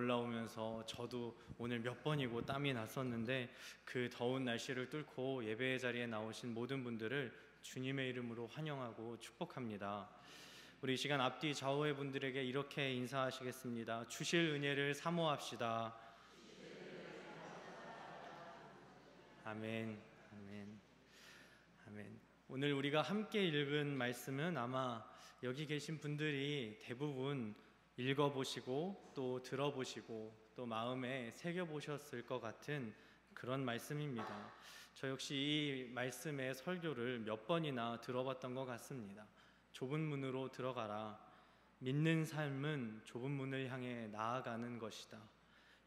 올라오면서 저도 오늘 몇 번이고 땀이 났었는데 그 더운 날씨를 뚫고 예배의 자리에 나오신 모든 분들을 주님의 이름으로 환영하고 축복합니다. 우리 이 시간 앞뒤 좌우의 분들에게 이렇게 인사하시겠습니다. 주실 은혜를 사모합시다. 아멘, 아멘, 아멘. 오늘 우리가 함께 읽은 말씀은 아마 여기 계신 분들이 대부분 읽어보시고 또 들어보시고 또 마음에 새겨보셨을 것 같은 그런 말씀입니다. 저 역시 이 말씀의 설교를 몇 번이나 들어봤던 것 같습니다. 좁은 문으로 들어가라. 믿는 삶은 좁은 문을 향해 나아가는 것이다.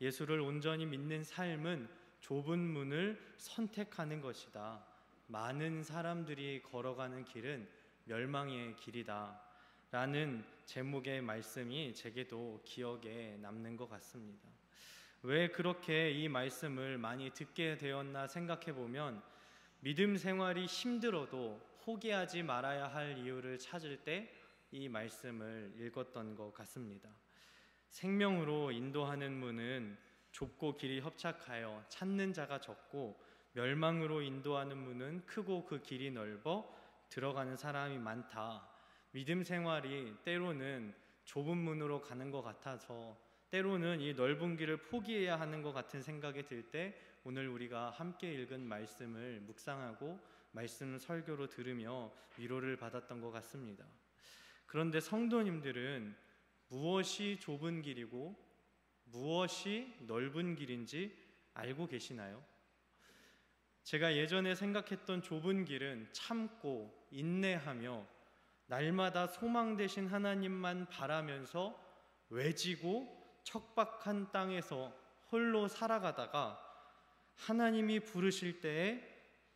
예수를 온전히 믿는 삶은 좁은 문을 선택하는 것이다. 많은 사람들이 걸어가는 길은 멸망의 길이다 라는 제목의 말씀이 제게도 기억에 남는 것 같습니다. 왜 그렇게 이 말씀을 많이 듣게 되었나 생각해 보면 믿음 생활이 힘들어도 포기하지 말아야 할 이유를 찾을 때 이 말씀을 읽었던 것 같습니다. 생명으로 인도하는 문은 좁고 길이 협착하여 찾는 자가 적고 멸망으로 인도하는 문은 크고 그 길이 넓어 들어가는 사람이 많다. 믿음 생활이 때로는 좁은 문으로 가는 것 같아서 때로는 이 넓은 길을 포기해야 하는 것 같은 생각이 들 때 오늘 우리가 함께 읽은 말씀을 묵상하고 말씀 설교로 들으며 위로를 받았던 것 같습니다. 그런데 성도님들은 무엇이 좁은 길이고 무엇이 넓은 길인지 알고 계시나요? 제가 예전에 생각했던 좁은 길은 참고 인내하며 날마다 소망 되신 하나님만 바라면서 외지고 척박한 땅에서 홀로 살아가다가 하나님이 부르실 때에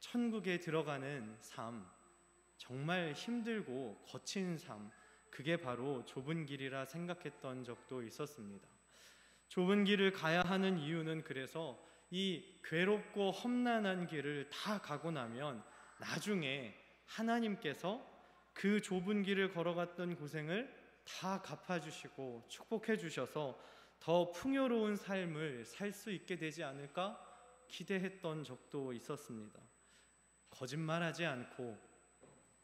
천국에 들어가는 삶, 정말 힘들고 거친 삶, 그게 바로 좁은 길이라 생각했던 적도 있었습니다. 좁은 길을 가야 하는 이유는 그래서 이 괴롭고 험난한 길을 다 가고 나면 나중에 하나님께서 그 좁은 길을 걸어갔던 고생을 다 갚아주시고 축복해 주셔서 더 풍요로운 삶을 살 수 있게 되지 않을까 기대했던 적도 있었습니다. 거짓말하지 않고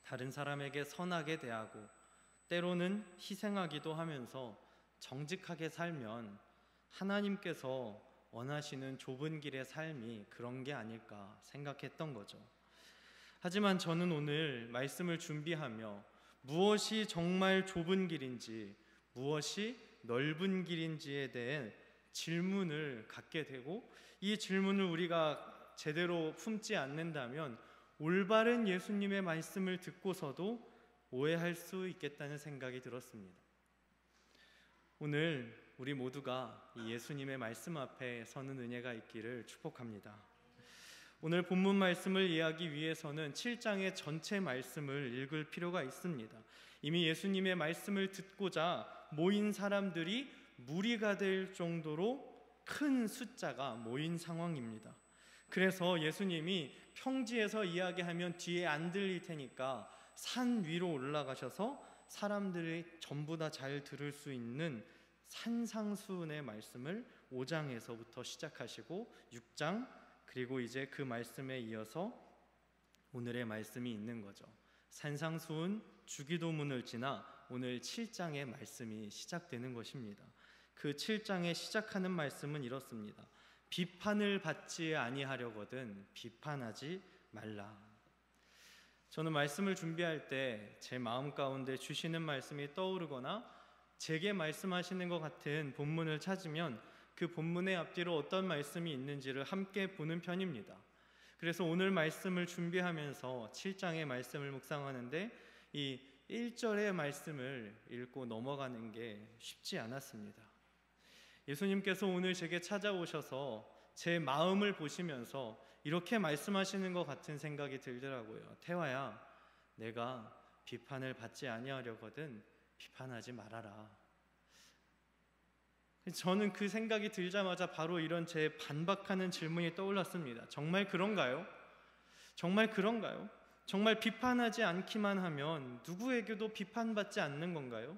다른 사람에게 선하게 대하고 때로는 희생하기도 하면서 정직하게 살면 하나님께서 원하시는 좁은 길의 삶이 그런 게 아닐까 생각했던 거죠. 하지만 저는 오늘 말씀을 준비하며 무엇이 정말 좁은 길인지 무엇이 넓은 길인지에 대해 질문을 갖게 되고 이 질문을 우리가 제대로 품지 않는다면 올바른 예수님의 말씀을 듣고서도 오해할 수 있겠다는 생각이 들었습니다. 오늘 우리 모두가 이 예수님의 말씀 앞에 서는 은혜가 있기를 축복합니다. 오늘 본문 말씀을 이해하기 위해서는 7장의 전체 말씀을 읽을 필요가 있습니다. 이미 예수님의 말씀을 듣고자 모인 사람들이 무리가 될 정도로 큰 숫자가 모인 상황입니다. 그래서 예수님이 평지에서 이야기하면 뒤에 안 들릴 테니까 산 위로 올라가셔서 사람들이 전부 다 잘 들을 수 있는 산상수훈의 말씀을 5장에서부터 시작하시고 6장 그리고 이제 그 말씀에 이어서 오늘의 말씀이 있는 거죠. 산상수훈 주기도문을 지나 오늘 7장의 말씀이 시작되는 것입니다. 그 7장에 시작하는 말씀은 이렇습니다. 비판을 받지 아니하려거든 비판하지 말라. 저는 말씀을 준비할 때 제 마음 가운데 주시는 말씀이 떠오르거나 제게 말씀하시는 것 같은 본문을 찾으면 그 본문의 앞뒤로 어떤 말씀이 있는지를 함께 보는 편입니다. 그래서 오늘 말씀을 준비하면서 7장의 말씀을 묵상하는데 이 1절의 말씀을 읽고 넘어가는 게 쉽지 않았습니다. 예수님께서 오늘 제게 찾아오셔서 제 마음을 보시면서 이렇게 말씀하시는 것 같은 생각이 들더라고요. 태화야, 내가 비판을 받지 아니하려거든 비판하지 말아라. 저는 그 생각이 들자마자 바로 이런 제 반박하는 질문이 떠올랐습니다. 정말 그런가요? 정말 그런가요? 정말 비판하지 않기만 하면 누구에게도 비판받지 않는 건가요?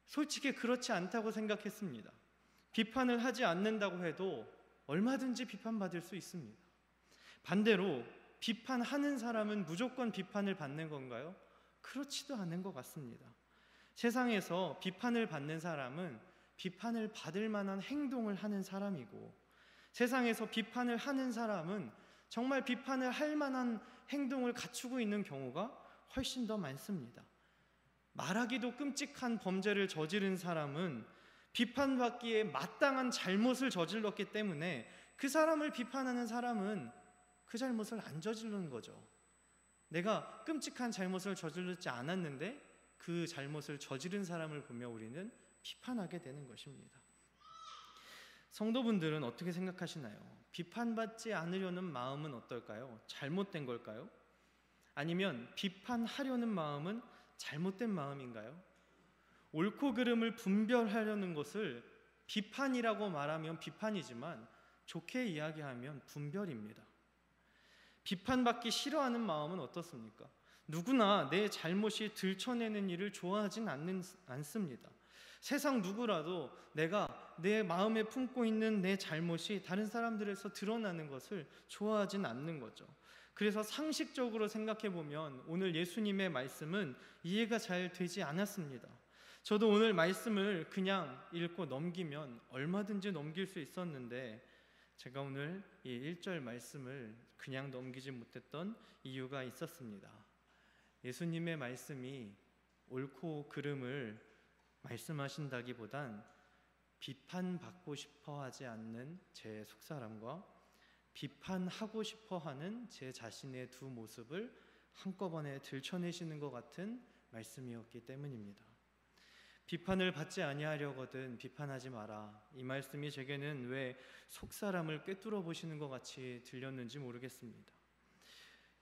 솔직히 그렇지 않다고 생각했습니다. 비판을 하지 않는다고 해도 얼마든지 비판받을 수 있습니다. 반대로 비판하는 사람은 무조건 비판을 받는 건가요? 그렇지도 않은 것 같습니다. 세상에서 비판을 받는 사람은 비판을 받을 만한 행동을 하는 사람이고, 세상에서 비판을 하는 사람은 정말 비판을 할 만한 행동을 갖추고 있는 경우가 훨씬 더 많습니다. 말하기도 끔찍한 범죄를 저지른 사람은 비판받기에 마땅한 잘못을 저질렀기 때문에 그 사람을 비판하는 사람은 그 잘못을 안 저지르는 거죠. 내가 끔찍한 잘못을 저지르지 않았는데 그 잘못을 저지른 사람을 보며 우리는 비판하게 되는 것입니다. 성도분들은 어떻게 생각하시나요? 비판받지 않으려는 마음은 어떨까요? 잘못된 걸까요? 아니면 비판하려는 마음은 잘못된 마음인가요? 옳고 그름을 분별하려는 것을 비판이라고 말하면 비판이지만 좋게 이야기하면 분별입니다. 비판받기 싫어하는 마음은 어떻습니까? 누구나 내 잘못이 들춰내는 일을 좋아하진 않습니다. 세상 누구라도 내가 내 마음에 품고 있는 내 잘못이 다른 사람들에서 드러나는 것을 좋아하진 않는 거죠. 그래서 상식적으로 생각해 보면 오늘 예수님의 말씀은 이해가 잘 되지 않았습니다. 저도 오늘 말씀을 그냥 읽고 넘기면 얼마든지 넘길 수 있었는데 제가 오늘 이 1절 말씀을 그냥 넘기지 못했던 이유가 있었습니다. 예수님의 말씀이 옳고 그름을 말씀하신다기보단 비판받고 싶어 하지 않는 제 속사람과 비판하고 싶어 하는 제 자신의 두 모습을 한꺼번에 들춰내시는 것 같은 말씀이었기 때문입니다. 비판을 받지 아니하려거든 비판하지 마라. 이 말씀이 제게는 왜 속사람을 꿰뚫어 보시는 것 같이 들렸는지 모르겠습니다.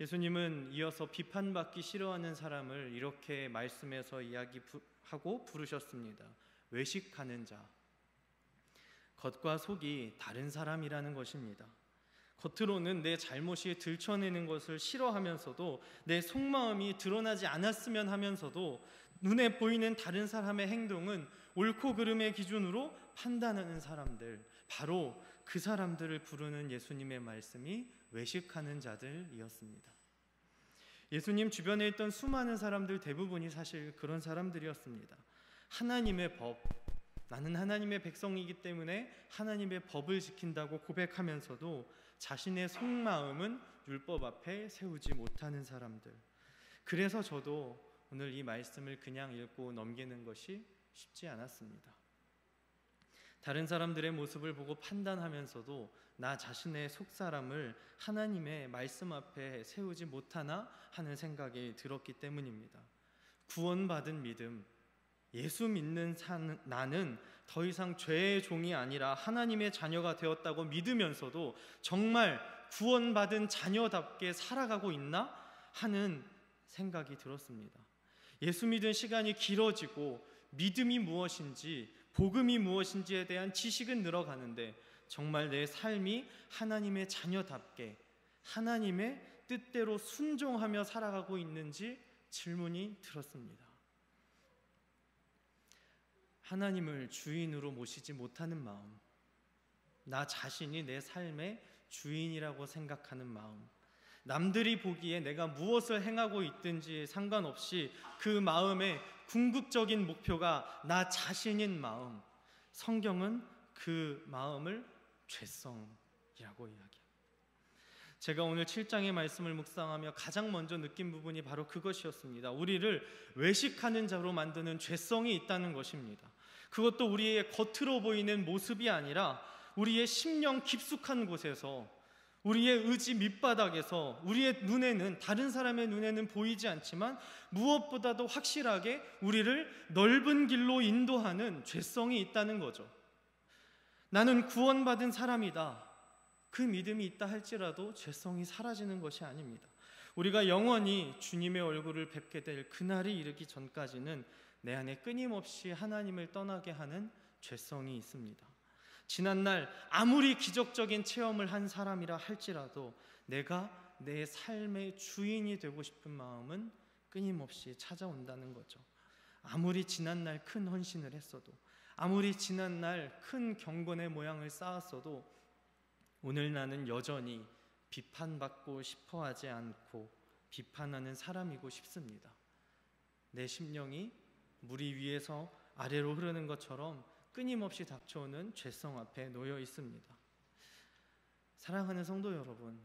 예수님은 이어서 비판받기 싫어하는 사람을 이렇게 말씀에서 이야기하고 부르셨습니다. 외식하는 자. 겉과 속이 다른 사람이라는 것입니다. 겉으로는 내 잘못이 들춰내는 것을 싫어하면서도 내 속마음이 드러나지 않았으면 하면서도 눈에 보이는 다른 사람의 행동은 옳고 그름의 기준으로 판단하는 사람들, 바로 그 사람들을 부르는 예수님의 말씀이 외식하는 자들이었습니다. 예수님 주변에 있던 수많은 사람들 대부분이 사실 그런 사람들이었습니다. 하나님의 법, 나는 하나님의 백성이기 때문에 하나님의 법을 지킨다고 고백하면서도 자신의 속마음은 율법 앞에 세우지 못하는 사람들. 그래서 저도 오늘 이 말씀을 그냥 읽고 넘기는 것이 쉽지 않았습니다. 다른 사람들의 모습을 보고 판단하면서도 나 자신의 속사람을 하나님의 말씀 앞에 세우지 못하나 하는 생각이 들었기 때문입니다. 구원받은 믿음, 예수 믿는 나는 더 이상 죄의 종이 아니라 하나님의 자녀가 되었다고 믿으면서도 정말 구원받은 자녀답게 살아가고 있나 하는 생각이 들었습니다. 예수 믿은 시간이 길어지고 믿음이 무엇인지, 복음이 무엇인지에 대한 지식은 늘어가는데 정말 내 삶이 하나님의 자녀답게 하나님의 뜻대로 순종하며 살아가고 있는지 질문이 들었습니다. 하나님을 주인으로 모시지 못하는 마음, 나 자신이 내 삶의 주인이라고 생각하는 마음, 남들이 보기에 내가 무엇을 행하고 있든지 상관없이 그 마음의 궁극적인 목표가 나 자신인 마음, 성경은 그 마음을 죄성이라고 이야기합니다. 제가 오늘 7장의 말씀을 묵상하며 가장 먼저 느낀 부분이 바로 그것이었습니다. 우리를 외식하는 자로 만드는 죄성이 있다는 것입니다. 그것도 우리의 겉으로 보이는 모습이 아니라 우리의 심령 깊숙한 곳에서, 우리의 의지 밑바닥에서, 우리의 눈에는, 다른 사람의 눈에는 보이지 않지만 무엇보다도 확실하게 우리를 넓은 길로 인도하는 죄성이 있다는 거죠. 나는 구원받은 사람이다, 그 믿음이 있다 할지라도 죄성이 사라지는 것이 아닙니다. 우리가 영원히 주님의 얼굴을 뵙게 될 그날이 이르기 전까지는 내 안에 끊임없이 하나님을 떠나게 하는 죄성이 있습니다. 지난날 아무리 기적적인 체험을 한 사람이라 할지라도 내가 내 삶의 주인이 되고 싶은 마음은 끊임없이 찾아온다는 거죠. 아무리 지난날 큰 헌신을 했어도, 아무리 지난날 큰 경건의 모양을 쌓았어도 오늘 나는 여전히 비판받고 싶어 하지 않고 비판하는 사람이고 싶습니다. 내 심령이 물이 위에서 아래로 흐르는 것처럼 끊임없이 닥쳐오는 죄성 앞에 놓여 있습니다. 사랑하는 성도 여러분,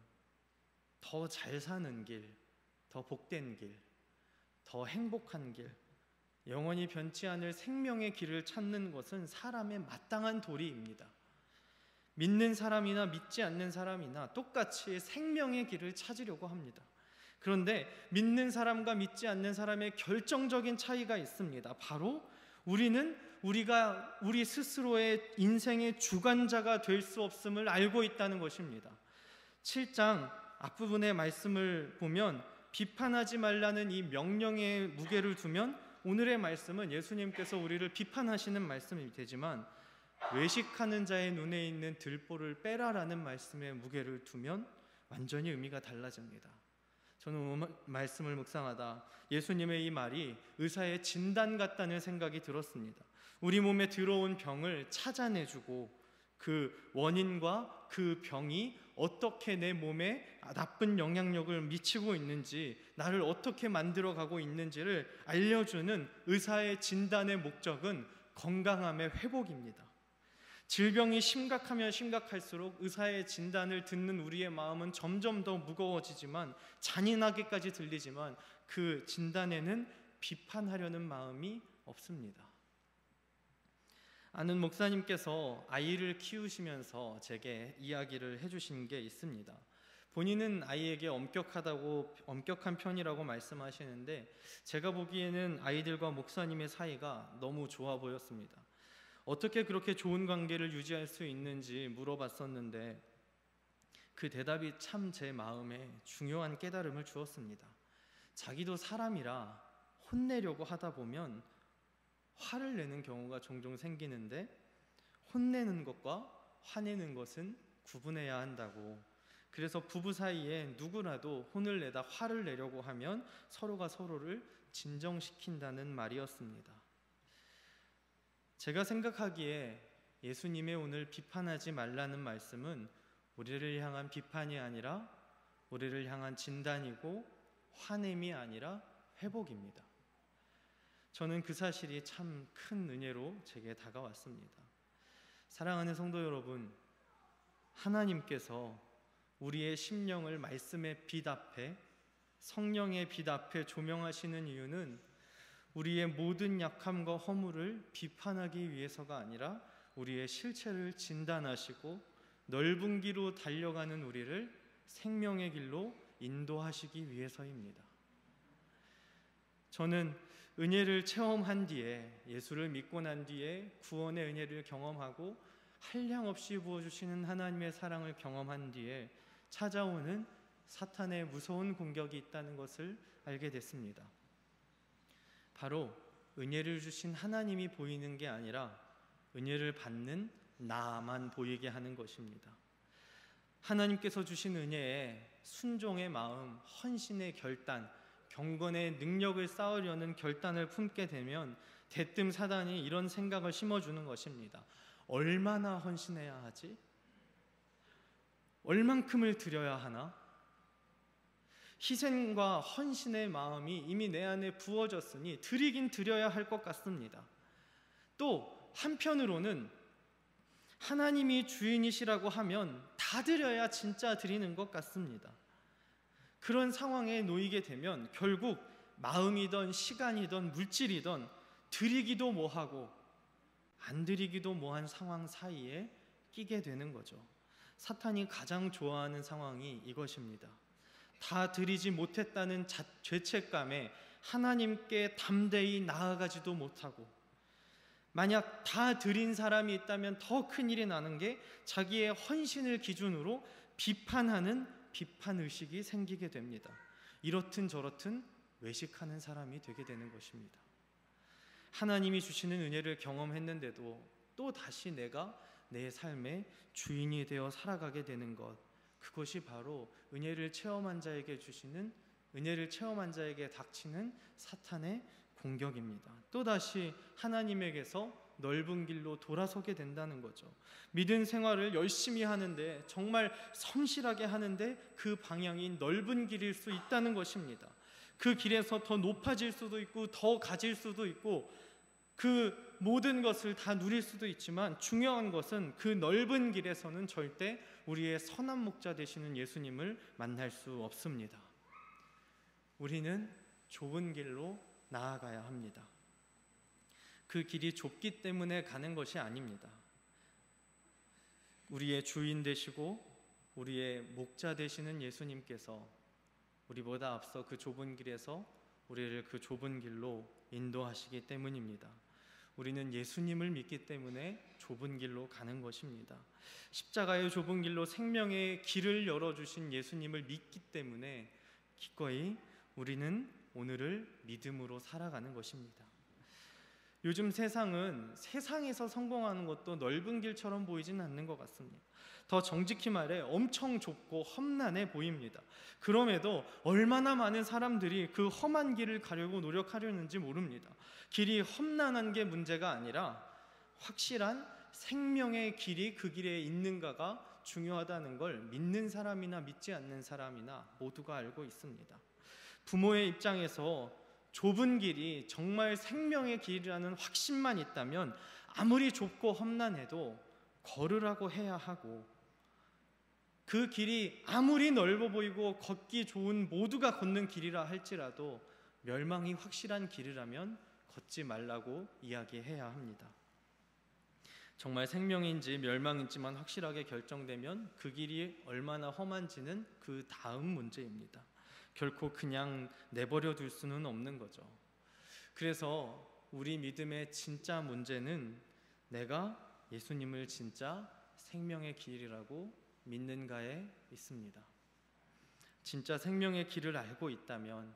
더 잘 사는 길, 더 복된 길, 더 행복한 길, 영원히 변치 않을 생명의 길을 찾는 것은 사람의 마땅한 도리입니다. 믿는 사람이나 믿지 않는 사람이나 똑같이 생명의 길을 찾으려고 합니다. 그런데 믿는 사람과 믿지 않는 사람의 결정적인 차이가 있습니다. 바로 우리가 우리 스스로의 인생의 주관자가 될 수 없음을 알고 있다는 것입니다. 7장 앞부분의 말씀을 보면 비판하지 말라는 이 명령의 무게를 두면 오늘의 말씀은 예수님께서 우리를 비판하시는 말씀이 되지만 외식하는 자의 눈에 있는 들보를 빼라라는 말씀의 무게를 두면 완전히 의미가 달라집니다. 저는 말씀을 묵상하다 예수님의 이 말이 의사의 진단 같다는 생각이 들었습니다. 우리 몸에 들어온 병을 찾아내주고 그 원인과 그 병이 어떻게 내 몸에 나쁜 영향력을 미치고 있는지, 나를 어떻게 만들어가고 있는지를 알려주는 의사의 진단의 목적은 건강함의 회복입니다. 질병이 심각하면 심각할수록 의사의 진단을 듣는 우리의 마음은 점점 더 무거워지지만, 잔인하게까지 들리지만 그 진단에는 비판하려는 마음이 없습니다. 아는 목사님께서 아이를 키우시면서 제게 이야기를 해주신 게 있습니다. 본인은 아이에게 엄격한 편이라고 말씀하시는데 제가 보기에는 아이들과 목사님의 사이가 너무 좋아 보였습니다. 어떻게 그렇게 좋은 관계를 유지할 수 있는지 물어봤었는데 그 대답이 참 제 마음에 중요한 깨달음을 주었습니다. 자기도 사람이라 혼내려고 하다 보면 화를 내는 경우가 종종 생기는데 혼내는 것과 화내는 것은 구분해야 한다고. 그래서 부부 사이에 누구라도 혼을 내다 화를 내려고 하면 서로가 서로를 진정시킨다는 말이었습니다. 제가 생각하기에 예수님의 오늘 비판하지 말라는 말씀은 우리를 향한 비판이 아니라 우리를 향한 진단이고 화냄이 아니라 회복입니다. 저는 그 사실이 참 큰 은혜로 제게 다가왔습니다. 사랑하는 성도 여러분, 하나님께서 우리의 심령을 말씀의 빛 앞에, 성령의 빛 앞에 조명하시는 이유는 우리의 모든 약함과 허물을 비판하기 위해서가 아니라 우리의 실체를 진단하시고 넓은 길로 달려가는 우리를 생명의 길로 인도하시기 위해서입니다. 저는 은혜를 체험한 뒤에, 예수를 믿고 난 뒤에 구원의 은혜를 경험하고 한량없이 부어주시는 하나님의 사랑을 경험한 뒤에 찾아오는 사탄의 무서운 공격이 있다는 것을 알게 됐습니다. 바로 은혜를 주신 하나님이 보이는 게 아니라 은혜를 받는 나만 보이게 하는 것입니다. 하나님께서 주신 은혜에 순종의 마음, 헌신의 결단, 경건의 능력을 쌓으려는 결단을 품게 되면 대뜸 사단이 이런 생각을 심어주는 것입니다. 얼마나 헌신해야 하지? 얼만큼을 드려야 하나? 희생과 헌신의 마음이 이미 내 안에 부어졌으니 드리긴 드려야 할 것 같습니다. 또 한편으로는 하나님이 주인이시라고 하면 다 드려야 진짜 드리는 것 같습니다. 그런 상황에 놓이게 되면 결국 마음이든 시간이든 물질이든 드리기도 뭐하고 안 드리기도 뭐한 상황 사이에 끼게 되는 거죠. 사탄이 가장 좋아하는 상황이 이것입니다. 다 드리지 못했다는 죄책감에 하나님께 담대히 나아가지도 못하고, 만약 다 드린 사람이 있다면 더 큰일이 나는 게 자기의 헌신을 기준으로 비판하는 비판의식이 생기게 됩니다. 이렇든 저렇든 외식하는 사람이 되게 되는 것입니다. 하나님이 주시는 은혜를 경험했는데도 또 다시 내가 내 삶의 주인이 되어 살아가게 되는 것, 그것이 바로 은혜를 체험한 자에게 닥치는 사탄의 공격입니다. 또다시 하나님에게서 넓은 길로 돌아서게 된다는 거죠. 믿음 생활을 열심히 하는데, 정말 성실하게 하는데 그 방향이 넓은 길일 수 있다는 것입니다. 그 길에서 더 높아질 수도 있고 더 가질 수도 있고 그 모든 것을 다 누릴 수도 있지만, 중요한 것은 그 넓은 길에서는 절대 우리의 선한 목자 되시는 예수님을 만날 수 없습니다. 우리는 좁은 길로 나아가야 합니다. 그 길이 좁기 때문에 가는 것이 아닙니다. 우리의 주인 되시고 우리의 목자 되시는 예수님께서 우리보다 앞서 그 좁은 길에서 우리를 그 좁은 길로 인도하시기 때문입니다. 우리는 예수님을 믿기 때문에 좁은 길로 가는 것입니다. 십자가의 좁은 길로 생명의 길을 열어주신 예수님을 믿기 때문에 기꺼이 우리는 오늘을 믿음으로 살아가는 것입니다. 요즘 세상에서 성공하는 것도 넓은 길처럼 보이지는 않는 것 같습니다. 더 정직히 말해 엄청 좁고 험난해 보입니다. 그럼에도 얼마나 많은 사람들이 그 험한 길을 가려고 노력하려는지 모릅니다. 길이 험난한 게 문제가 아니라 확실한 생명의 길이 그 길에 있는가가 중요하다는 걸 믿는 사람이나 믿지 않는 사람이나 모두가 알고 있습니다. 부모의 입장에서 좁은 길이 정말 생명의 길이라는 확신만 있다면 아무리 좁고 험난해도 걸으라고 해야 하고, 그 길이 아무리 넓어 보이고 걷기 좋은 모두가 걷는 길이라 할지라도 멸망이 확실한 길이라면 걷지 말라고 이야기해야 합니다. 정말 생명인지 멸망인지만 확실하게 결정되면 그 길이 얼마나 험한지는 그 다음 문제입니다. 결코 그냥 내버려 둘 수는 없는 거죠. 그래서 우리 믿음의 진짜 문제는 내가 예수님을 진짜 생명의 길이라고 믿는가에 있습니다. 진짜 생명의 길을 알고 있다면,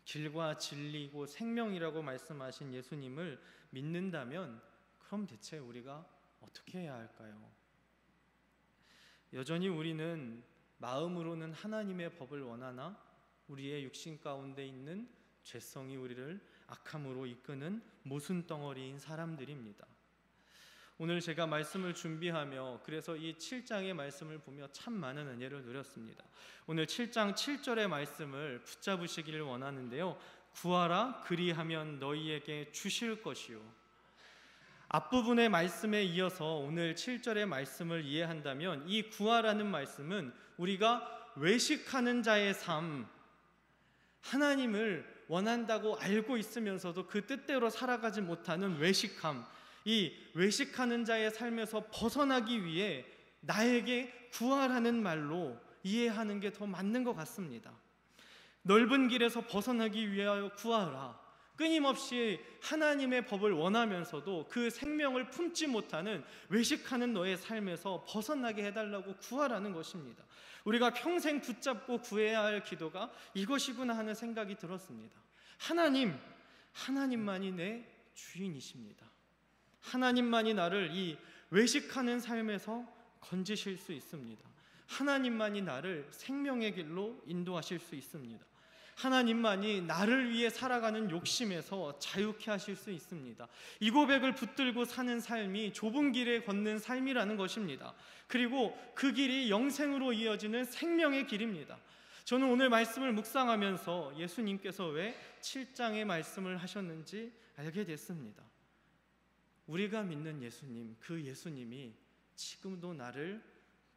길과 진리고 생명이라고 말씀하신 예수님을 믿는다면, 그럼 대체 우리가 어떻게 해야 할까요? 여전히 우리는 마음으로는 하나님의 법을 원하나 우리의 육신 가운데 있는 죄성이 우리를 악함으로 이끄는 모순덩어리인 사람들입니다. 오늘 제가 말씀을 준비하며 그래서 이 7장의 말씀을 보며 참 많은 은혜를 누렸습니다. 오늘 7장 7절의 말씀을 붙잡으시기를 원하는데요. 구하라, 그리하면 너희에게 주실 것이요. 앞부분의 말씀에 이어서 오늘 7절의 말씀을 이해한다면, 이 구하라는 말씀은 우리가 외식하는 자의 삶, 하나님을 원한다고 알고 있으면서도 그 뜻대로 살아가지 못하는 외식함, 이 외식하는 자의 삶에서 벗어나기 위해 나에게 구하라는 말로 이해하는 게 더 맞는 것 같습니다. 넓은 길에서 벗어나기 위하여 구하라. 끊임없이 하나님의 법을 원하면서도 그 생명을 품지 못하는 외식하는 너의 삶에서 벗어나게 해달라고 구하라는 것입니다. 우리가 평생 붙잡고 구해야 할 기도가 이것이구나 하는 생각이 들었습니다. 하나님만이 내 주인이십니다. 하나님만이 나를 이 외식하는 삶에서 건지실 수 있습니다. 하나님만이 나를 생명의 길로 인도하실 수 있습니다. 하나님만이 나를 위해 살아가는 욕심에서 자유케 하실 수 있습니다. 이 고백을 붙들고 사는 삶이 좁은 길에 걷는 삶이라는 것입니다. 그리고 그 길이 영생으로 이어지는 생명의 길입니다. 저는 오늘 말씀을 묵상하면서 예수님께서 왜 7장의 말씀을 하셨는지 알게 됐습니다. 우리가 믿는 예수님, 그 예수님이 지금도 나를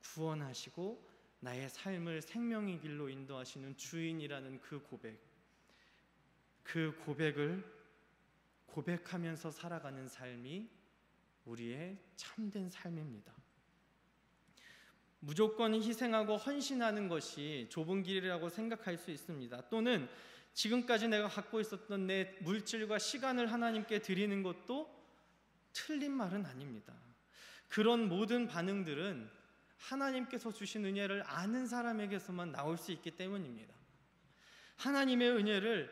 구원하시고 나의 삶을 생명의 길로 인도하시는 주인이라는 그 고백을 고백하면서 살아가는 삶이 우리의 참된 삶입니다. 무조건 희생하고 헌신하는 것이 좁은 길이라고 생각할 수 있습니다. 또는 지금까지 내가 갖고 있었던 내 물질과 시간을 하나님께 드리는 것도 틀린 말은 아닙니다. 그런 모든 반응들은 하나님께서 주신 은혜를 아는 사람에게서만 나올 수 있기 때문입니다. 하나님의 은혜를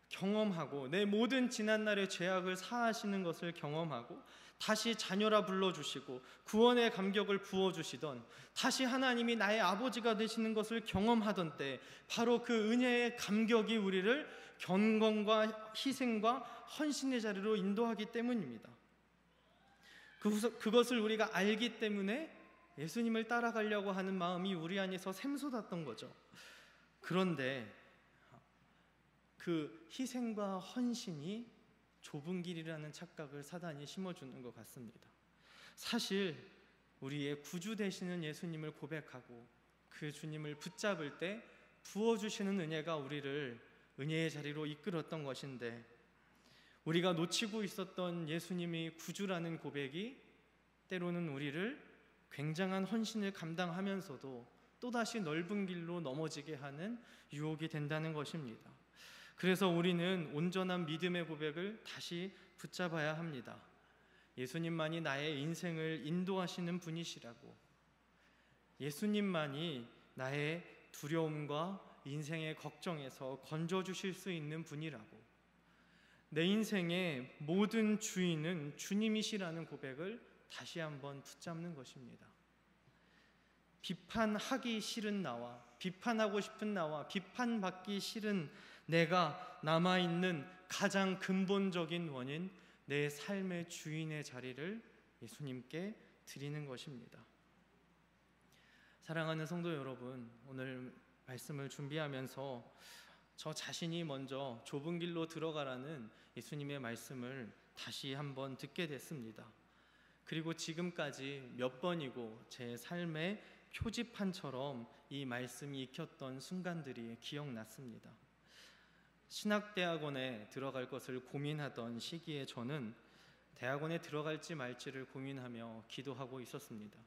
경험하고 내 모든 지난날의 죄악을 사하시는 것을 경험하고 다시 자녀라 불러주시고 구원의 감격을 부어주시던, 다시 하나님이 나의 아버지가 되시는 것을 경험하던 때 바로 그 은혜의 감격이 우리를 경건과 희생과 헌신의 자리로 인도하기 때문입니다. 그것을 우리가 알기 때문에 예수님을 따라가려고 하는 마음이 우리 안에서 샘솟았던 거죠. 그런데 그 희생과 헌신이 좁은 길이라는 착각을 사단이 심어주는 것 같습니다. 사실 우리의 구주 되시는 예수님을 고백하고 그 주님을 붙잡을 때 부어주시는 은혜가 우리를 은혜의 자리로 이끌었던 것인데, 우리가 놓치고 있었던 예수님이 구주라는 고백이 때로는 우리를 굉장한 헌신을 감당하면서도 또다시 넓은 길로 넘어지게 하는 유혹이 된다는 것입니다. 그래서 우리는 온전한 믿음의 고백을 다시 붙잡아야 합니다. 예수님만이 나의 인생을 인도하시는 분이시라고, 예수님만이 나의 두려움과 인생의 걱정에서 건져주실 수 있는 분이라고, 내 인생의 모든 주인은 주님이시라는 고백을 다시 한번 붙잡는 것입니다. 비판하기 싫은 나와, 비판하고 싶은 나와, 비판받기 싫은 내가 남아있는 가장 근본적인 원인, 내 삶의 주인의 자리를 예수님께 드리는 것입니다. 사랑하는 성도 여러분, 오늘 말씀을 준비하면서 저 자신이 먼저 좁은 길로 들어가라는 예수님의 말씀을 다시 한번 듣게 됐습니다. 그리고 지금까지 몇 번이고 제 삶의 표지판처럼 이 말씀이 익혔던 순간들이 기억났습니다. 신학대학원에 들어갈 것을 고민하던 시기에 저는 대학원에 들어갈지 말지를 고민하며 기도하고 있었습니다.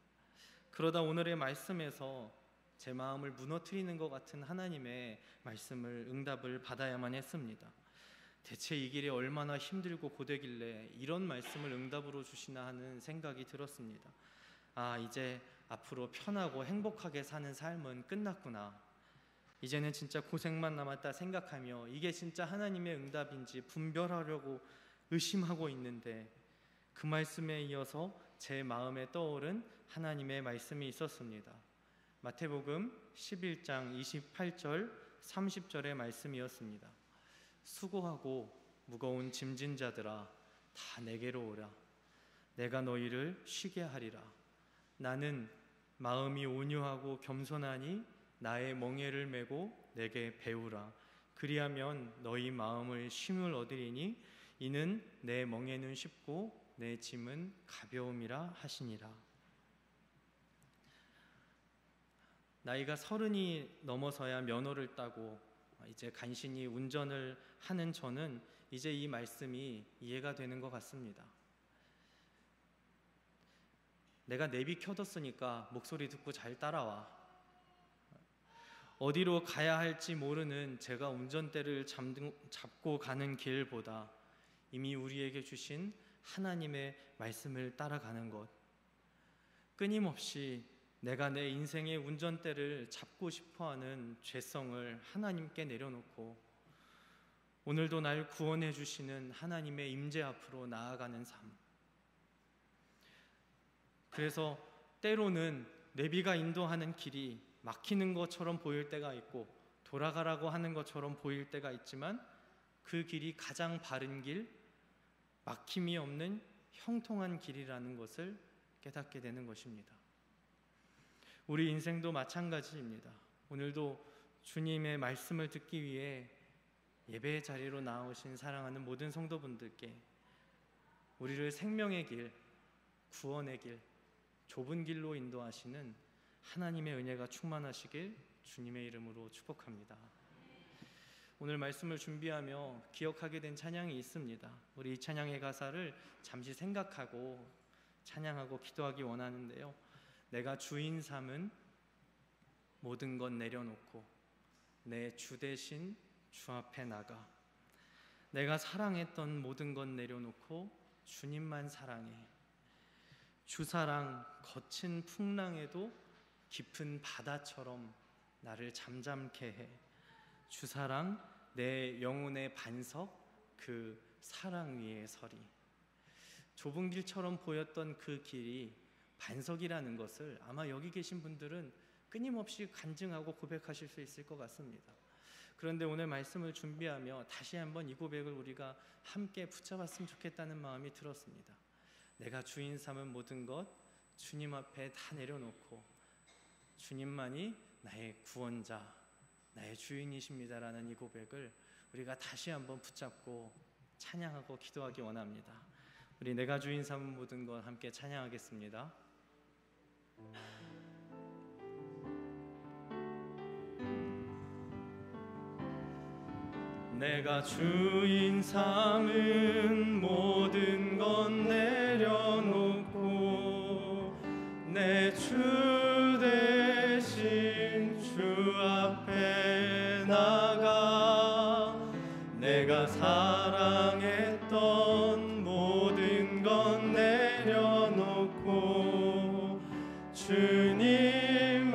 그러다 오늘의 말씀에서 제 마음을 무너뜨리는 것 같은 하나님의 말씀을 응답을 받아야만 했습니다. 대체 이 길이 얼마나 힘들고 고되길래 이런 말씀을 응답으로 주시나 하는 생각이 들었습니다. 이제 앞으로 편하고 행복하게 사는 삶은 끝났구나, 이제는 진짜 고생만 남았다 생각하며 이게 진짜 하나님의 응답인지 분별하려고 의심하고 있는데, 그 말씀에 이어서 제 마음에 떠오른 하나님의 말씀이 있었습니다. 마태복음 11장 28절 30절의 말씀이었습니다. 수고하고 무거운 짐진 자들아, 다 내게로 오라. 내가 너희를 쉬게 하리라. 나는 마음이 온유하고 겸손하니 나의 멍에를 메고 내게 배우라. 그리하면 너희 마음을 쉼을 얻으리니 이는 내 멍에는 쉽고 내 짐은 가벼움이라 하시니라. 나이가 30이 넘어서야 면허를 따고 이제 간신히 운전을 하는 저는 이제 이 말씀이 이해가 되는 것 같습니다. 내가 내비 켜뒀으니까 목소리 듣고 잘 따라와. 어디로 가야 할지 모르는 제가 운전대를 잡고 가는 길보다 이미 우리에게 주신 하나님의 말씀을 따라가는 것, 끊임없이 내가 내 인생의 운전대를 잡고 싶어하는 죄성을 하나님께 내려놓고 오늘도 날 구원해 주시는 하나님의 임재 앞으로 나아가는 삶. 그래서 때로는 내비가 인도하는 길이 막히는 것처럼 보일 때가 있고 돌아가라고 하는 것처럼 보일 때가 있지만, 그 길이 가장 바른 길, 막힘이 없는 형통한 길이라는 것을 깨닫게 되는 것입니다. 우리 인생도 마찬가지입니다. 오늘도 주님의 말씀을 듣기 위해 예배의 자리로 나오신 사랑하는 모든 성도분들께 우리를 생명의 길, 구원의 길, 좁은 길로 인도하시는 하나님의 은혜가 충만하시길 주님의 이름으로 축복합니다. 오늘 말씀을 준비하며 기억하게 된 찬양이 있습니다. 우리 이 찬양의 가사를 잠시 생각하고 찬양하고 기도하기 원하는데요. 내가 주인 삼은 모든 것 내려놓고 내 주 대신 주 앞에 나가. 내가 사랑했던 모든 것 내려놓고 주님만 사랑해. 주 사랑 거친 풍랑에도 깊은 바다처럼 나를 잠잠케 해. 주 사랑 내 영혼의 반석, 그 사랑 위에 서리. 좁은 길처럼 보였던 그 길이 반석이라는 것을 아마 여기 계신 분들은 끊임없이 간증하고 고백하실 수 있을 것 같습니다. 그런데 오늘 말씀을 준비하며 다시 한번 이 고백을 우리가 함께 붙잡았으면 좋겠다는 마음이 들었습니다. 내가 주인 삼은 모든 것 주님 앞에 다 내려놓고 주님만이 나의 구원자, 나의 주인이십니다라는 이 고백을 우리가 다시 한번 붙잡고 찬양하고 기도하기 원합니다. 우리 내가 주인 삼은 모든 것 함께 찬양하겠습니다. 내가 주인 삼은 모든 것 내려놓고 내 주 대신 주 앞에 나가 내가 사랑했던 모든 것 내려놓고 주님만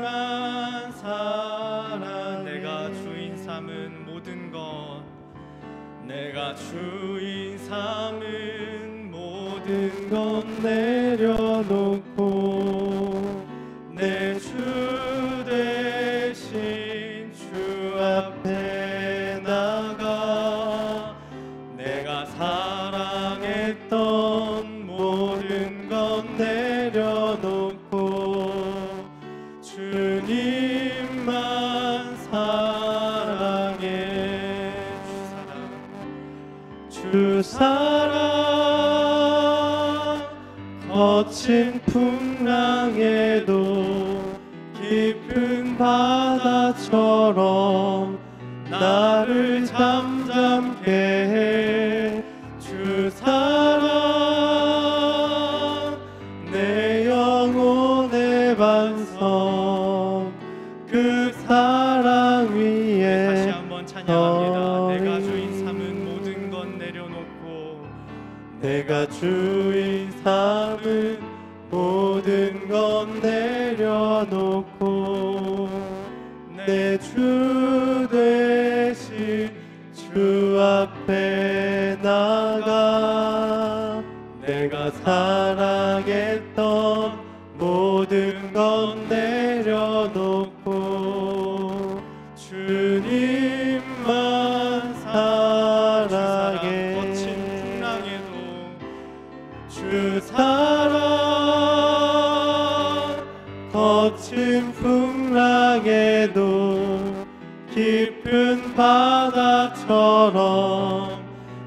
사랑 내가 주인 삼은 모든 것 내가 주인 삼은 모든 것 내려놓고 내 주 대신 주 앞에 나가 내가 사랑했던 모든 것 내려놓고 주님만 사랑해 주 사랑 거친 풍랑에도 깊은 바다처럼 나를 잠잠케 해 주 사랑 내 영혼의 반성 그 사랑 위에 다시 한번 찬양합니다. 내가 주인 삼은 모든 것 내려놓고 내가 주인 삼은 모든 것 내려놓고 내 주 대신 주 앞에 나가 내가 사랑했던 모든 것 내려놓고 주님만 사랑해 거친 풍랑에도 주 사랑 거친 풍랑에도 깊은 바다처럼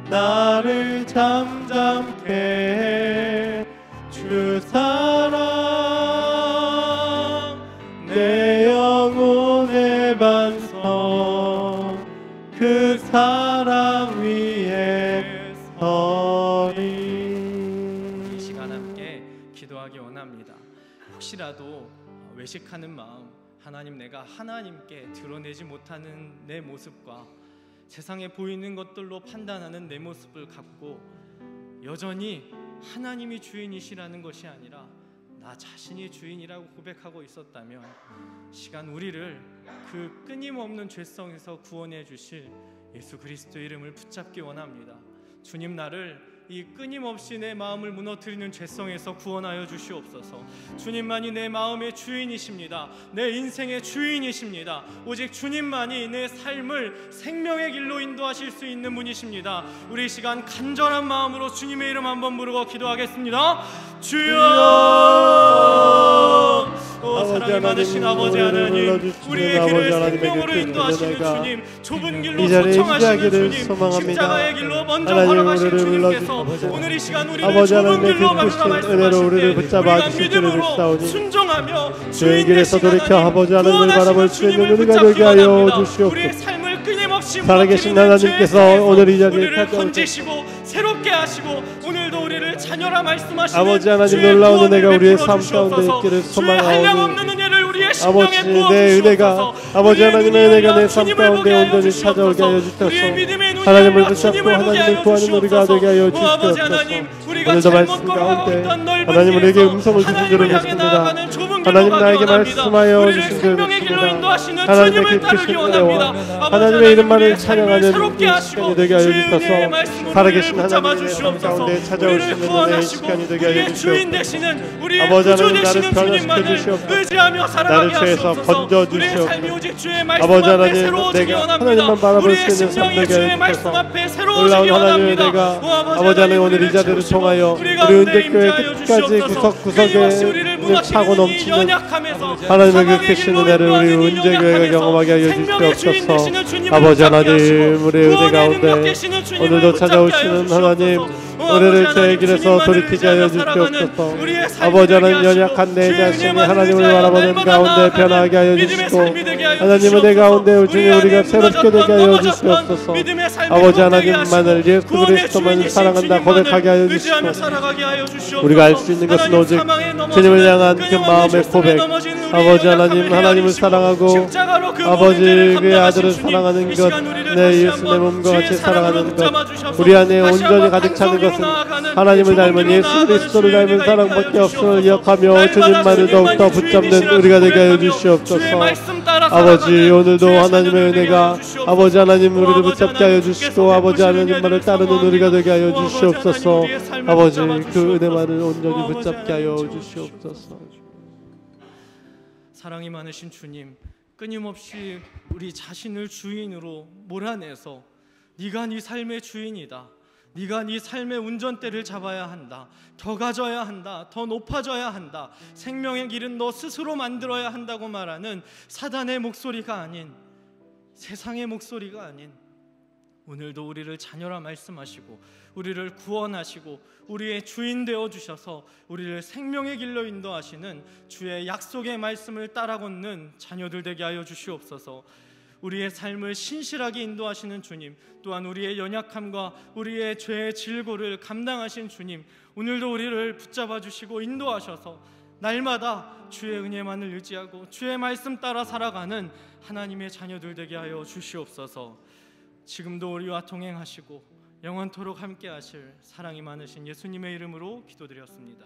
나를 잠잠케 해 주 사랑 내 영혼의 반성 그 사랑 위에 서리. 이 시간 함께 기도하기 원합니다. 혹시라도 외식하는 마음, 하나님 내가 하나님께 드러내지 못하는 내 모습과 세상에 보이는 것들로 판단하는 내 모습을 갖고 여전히 하나님이 주인이시라는 것이 아니라 나 자신이 주인이라고 고백하고 있었다면 시간 우리를 그 끊임없는 죄성에서 구원해 주실 예수 그리스도 이름을 붙잡기 원합니다. 주님 나를 이 끊임없이 내 마음을 무너뜨리는 죄성에서 구원하여 주시옵소서. 주님만이 내 마음의 주인이십니다. 내 인생의 주인이십니다. 오직 주님만이 내 삶을 생명의 길로 인도하실 수 있는 분이십니다. 우리 시간 간절한 마음으로 주님의 이름 한번 부르고 기도하겠습니다. 주여! 사랑이 많으신 아버지 하나님, 우리의 길을 생명으로 인도하시는 주님, 좁은 길로 초청하시는 주님, 십자가의 길로 먼저 걸어가신 주님께서 오늘 이 시간 우리를 좁은 길로 가르쳐 말씀하실 때 우리가 믿음으로 순종하며 주인 되신 하나님, 구원하시는 주님을 붙잡기 원합니다. 우리의 삶을 끊임없이 살아계신 하나님께서 오늘 이 자리에 우리를 건지시고 새롭게 하시고 오늘도 우리를 자녀라 말씀하시는 아버지 하나님 주의 놀라운 구원을 은혜가 우리의 삶 베풀어 가운데 주시옵소서. 있기를 주의 한량없는 은혜를 우리의 아버지 심령에 내 은혜가 부어주시옵소서. 아버지 하나님의 은혜가 내 삶 주님을 보게 가운데 하여 온전히 찾아오게 하여 주시옵소서. 우리의 믿음의 주옵소서. 눈이 하나님을 열려 붙잡고 주님을 보게 하나님을 하여 구하는 우리가 되게 하여 주시옵소서. 아버지 주시옵소서. 하나님 우리가 오늘도 잘못 말씀 걸어가고 가운데 있던 넓은 하나님 우리에게 길에서 음성을 주신 줄을 하나님을 향해 믿습니다. 나아가는 좁은 길로 하나님 가기 나에게 원합니다. 말씀하여 우리를 주신 줄을 생명의 길로 믿습니다. 인도하시는 하나님의 주님을 따르기 깊으신 원합니다. 은혜와 아버지 하나님의 하나님 이름만을 우리의 삶을 찬양하는 새롭게 이 하시고 시간이 되게 하여 주의 은혜의 주셔서 말씀으로 살아계신 우리를 붙잡아 하나님의 삶 주시옵소서. 가운데 우리를 찾아오시는 은혜의 구원하시고 시간이 되게 하여 우리의 주인 주시옵소서. 되시는 우리의 아버지 구주 하나님 되시는 나를 변화시켜 주님만을 주시옵소서. 의지하며 살아가게 나를 죄에서 하시옵소서. 건져 우리의 주시옵소서. 삶이 오직 주의 말씀 아버지 앞에 하나님 새로워지기 내가 원합니다. 하나님만 바라볼 우리의 수 있는 삶 심령이 되게 주의 하여 말씀 주셔서 앞에 놀라운 새로워지기 하나님의 원합니다. 은혜가 오, 아버지 하나님 오늘 이 자리를 채우시고 통하여 우리 은대교회 끝까지 구석구석에 차고 넘치는 하나님의 그 크신 은혜를 우리 은대교회가 경험하게 하여 주시옵소서. 아버지 하나님, 우리 은혜 가운데 오늘도 찾아오시는 하나님, 우리를 제 길에서 돌이키게 하여 주시옵소서. 아버지 하나님, 연약한 내 자신이 하나님을 바라보는 가운데 변하게 하여 주시고, 하나님은 내 가운데 중에 우리가 새롭게 되게 하여 주시옵소서. 아버지 하나님만을, 예수 그리스도만 사랑한다 고백하게 하여 주시고, 우리가 알 수 있는 것은 오직 주님을 향한 그 마음의 고백, 아버지 하나님, 하나님을 사랑하고 아버지 그 아들을 사랑하는 것, 내 예수 내 몸과 같이 사랑하는 것, 우리 안에 온전히 가득 차는 것은 하나님을 닮은 예수 그리스도를 닮은 사랑밖에 없음을 기억하며 주님만을 더욱더 붙잡는 우리가 되게 하여 주시옵소서. 아버지, 오늘도 하나님의 은혜가 아버지 하나님 우리를 붙잡게 하여 주시고, 아버지 하나님만을 따르는 우리가 되게 하여 주시옵소서. 아버지, 그 은혜만을 온전히 붙잡게 하여 주시옵소서. 사랑이 많으신 주님, 끊임없이 우리 자신을 주인으로 몰아내서 네가 네 삶의 주인이다, 네가 네 삶의 운전대를 잡아야 한다, 더 가져야 한다, 더 높아져야 한다, 생명의 길은 너 스스로 만들어야 한다고 말하는 사단의 목소리가 아닌, 세상의 목소리가 아닌, 오늘도 우리를 자녀라 말씀하시고 우리를 구원하시고 우리의 주인 되어 주셔서 우리를 생명의 길로 인도하시는 주의 약속의 말씀을 따라 걷는 자녀들 되게 하여 주시옵소서. 우리의 삶을 신실하게 인도하시는 주님, 또한 우리의 연약함과 우리의 죄의 질고를 감당하신 주님, 오늘도 우리를 붙잡아 주시고 인도하셔서 날마다 주의 은혜만을 의지하고 주의 말씀 따라 살아가는 하나님의 자녀들 되게 하여 주시옵소서. 지금도 우리와 동행하시고 영원토록 함께 하실 사랑이 많으신 예수님의 이름으로 기도드렸습니다.